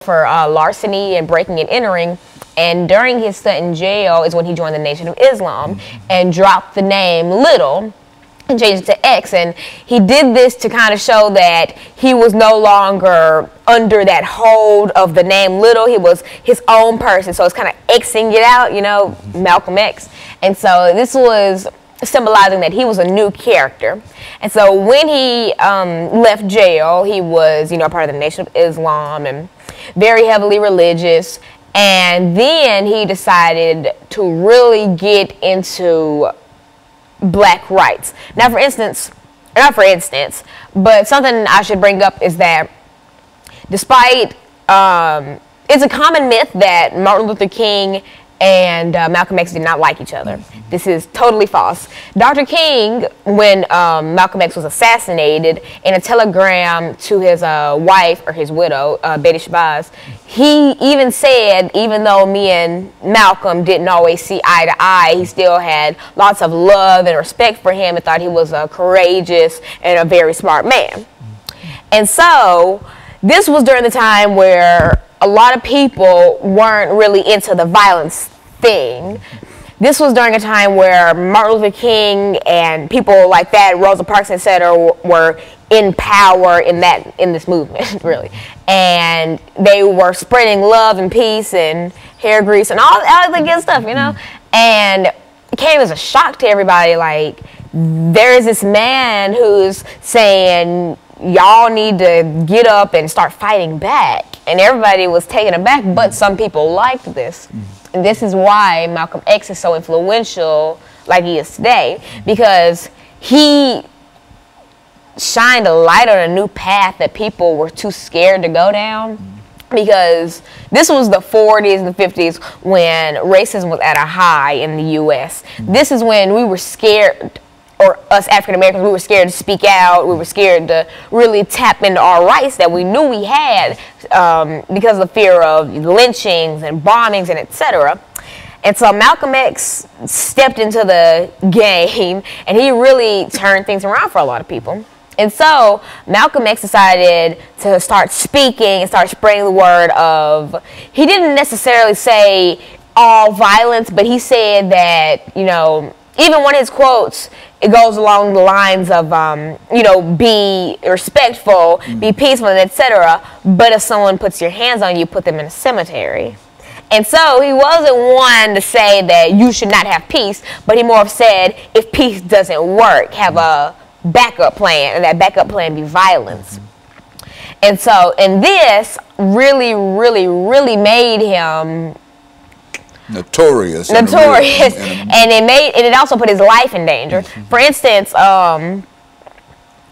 for larceny and breaking and entering. And during his stint in jail is when he joined the Nation of Islam and dropped the name Little and changed it to X. And he did this to kind of show that he was no longer under that hold of the name Little. He was his own person. So it's kind of Xing it out, you know, Malcolm X. And so this was symbolizing that he was a new character. And so when he left jail, he was, you know, part of the Nation of Islam and very heavily religious. And then he decided to really get into black rights. Now, for instance, not for instance, but something I should bring up is that despite, it's a common myth that Martin Luther King and Malcolm X did not like each other. This is totally false. Dr. King, when Malcolm X was assassinated, in a telegram to his wife, or his widow, Betty Shabazz, he even said, even though me and Malcolm didn't always see eye to eye, he still had lots of love and respect for him and thought he was a courageous and a very smart man. And so this was during the time where a lot of people weren't really into the violence thing. This was during a time where Martin Luther King and people like that, Rosa Parks, etc., were in power in this movement, really. And they were spreading love and peace and hair grease and all the good stuff, you know? And it came as a shock to everybody, like, there is this man who's saying, y'all need to get up and start fighting back. And everybody was taken aback, but some people liked this. And this is why Malcolm X is so influential like he is today, because he shined a light on a new path that people were too scared to go down. Because this was the 40s and the 50s when racism was at a high in the U.S. This is when we were scared, or us African Americans, we were scared to speak out. We were scared to really tap into our rights that we knew we had because of the fear of lynchings and bombings and etc. And so Malcolm X stepped into the game and he really turned things around for a lot of people. And so Malcolm X decided to start speaking and start spreading the word of, he didn't necessarily say all violence, but he said that, you know, even one of his quotes, it goes along the lines of, you know, be respectful, be peaceful, etc. But if someone puts your hands on you, put them in a cemetery. And so he wasn't one to say that you should not have peace, but he more of said, if peace doesn't work, have a backup plan, and that backup plan be violence. And so, and this really made him notorious, and it also put his life in danger. For instance,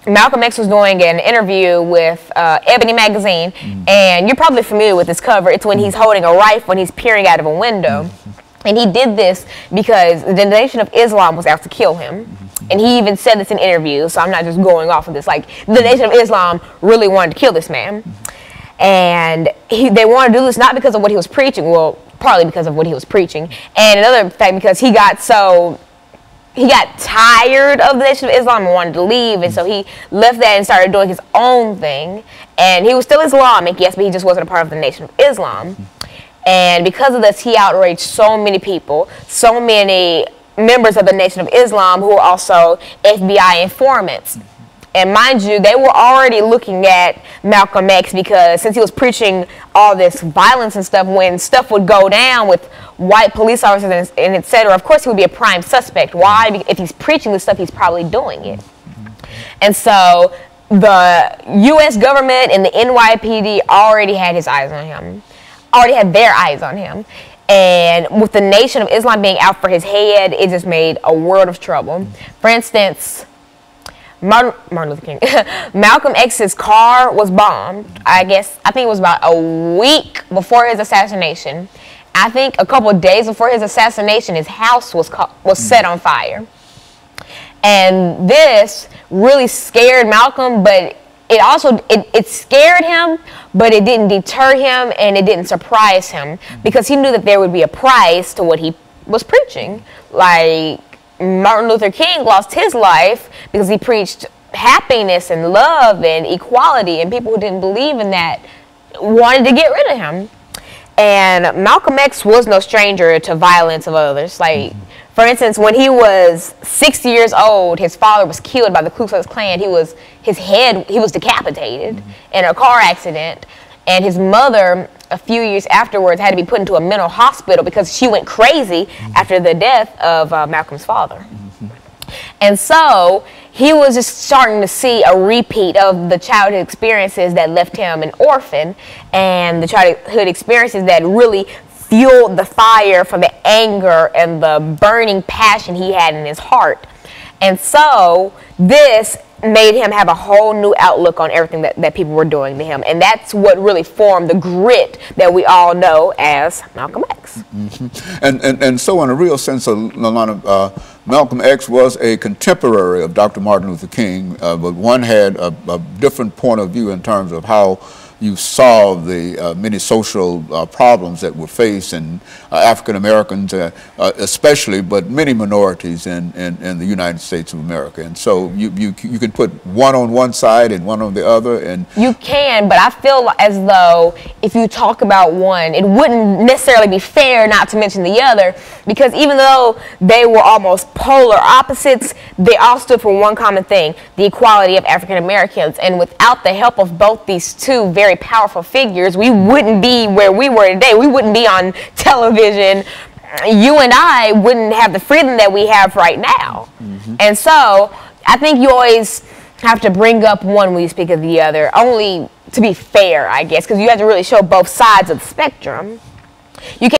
Malcolm X was doing an interview with Ebony magazine, and you're probably familiar with this cover. It's when he's holding a rifle and he's peering out of a window. And he did this because the Nation of Islam was out to kill him. And he even said this in interviews, so I'm not just going off of this. Like, the Nation of Islam really wanted to kill this man. And they wanted to do this not because of what he was preaching, well, partly because of what he was preaching, and another fact because he got tired of the Nation of Islam and wanted to leave, and so he left that and started doing his own thing. And he was still Islamic, yes, but he just wasn't a part of the Nation of Islam. And because of this, he outraged so many people, so many members of the Nation of Islam who were also FBI informants. And mind you, they were already looking at Malcolm X because since he was preaching all this violence and stuff, when stuff would go down with white police officers and et cetera, of course he would be a prime suspect. Why? Because if he's preaching this stuff, he's probably doing it. And so the U.S. government and the NYPD already had his eyes on him, already had their eyes on him. And with the Nation of Islam being out for his head, it just made a world of trouble. For instance, Martin Luther King, Malcolm X's car was bombed. I think it was about a week before his assassination. I think a couple of days before his assassination, his house was set on fire. And this really scared Malcolm, but it also, it scared him, but it didn't deter him and it didn't surprise him because he knew that there would be a price to what he was preaching. Like, Martin Luther King lost his life because he preached happiness and love and equality, and people who didn't believe in that wanted to get rid of him. And Malcolm X was no stranger to violence of others. Like, for instance, when he was 60 years old, his father was killed by the Ku Klux Klan. He was decapitated in a car accident. And his mother, a few years afterwards, had to be put into a mental hospital because she went crazy after the death of Malcolm's father. And so he was just starting to see a repeat of the childhood experiences that left him an orphan, and the childhood experiences that really fueled the fire for the anger and the burning passion he had in his heart. And so this made him have a whole new outlook on everything that people were doing to him. And that's what really formed the grit that we all know as Malcolm X. And so in a real sense, Alana, Malcolm X was a contemporary of Dr. Martin Luther King, but one had a different point of view in terms of how you solve the many social problems that were faced in African Americans, especially, but many minorities in the United States of America. And so you can put one on one side and one on the other. And you can, but I feel as though if you talk about one, it wouldn't necessarily be fair not to mention the other, because even though they were almost polar opposites, they all stood for one common thing: the equality of African Americans. And without the help of both these two very powerful figures, we wouldn't be where we were today. We wouldn't be on television. You and I wouldn't have the freedom that we have right now. And so I think you always have to bring up one when you speak of the other, only to be fair, I guess, because you have to really show both sides of the spectrum. You can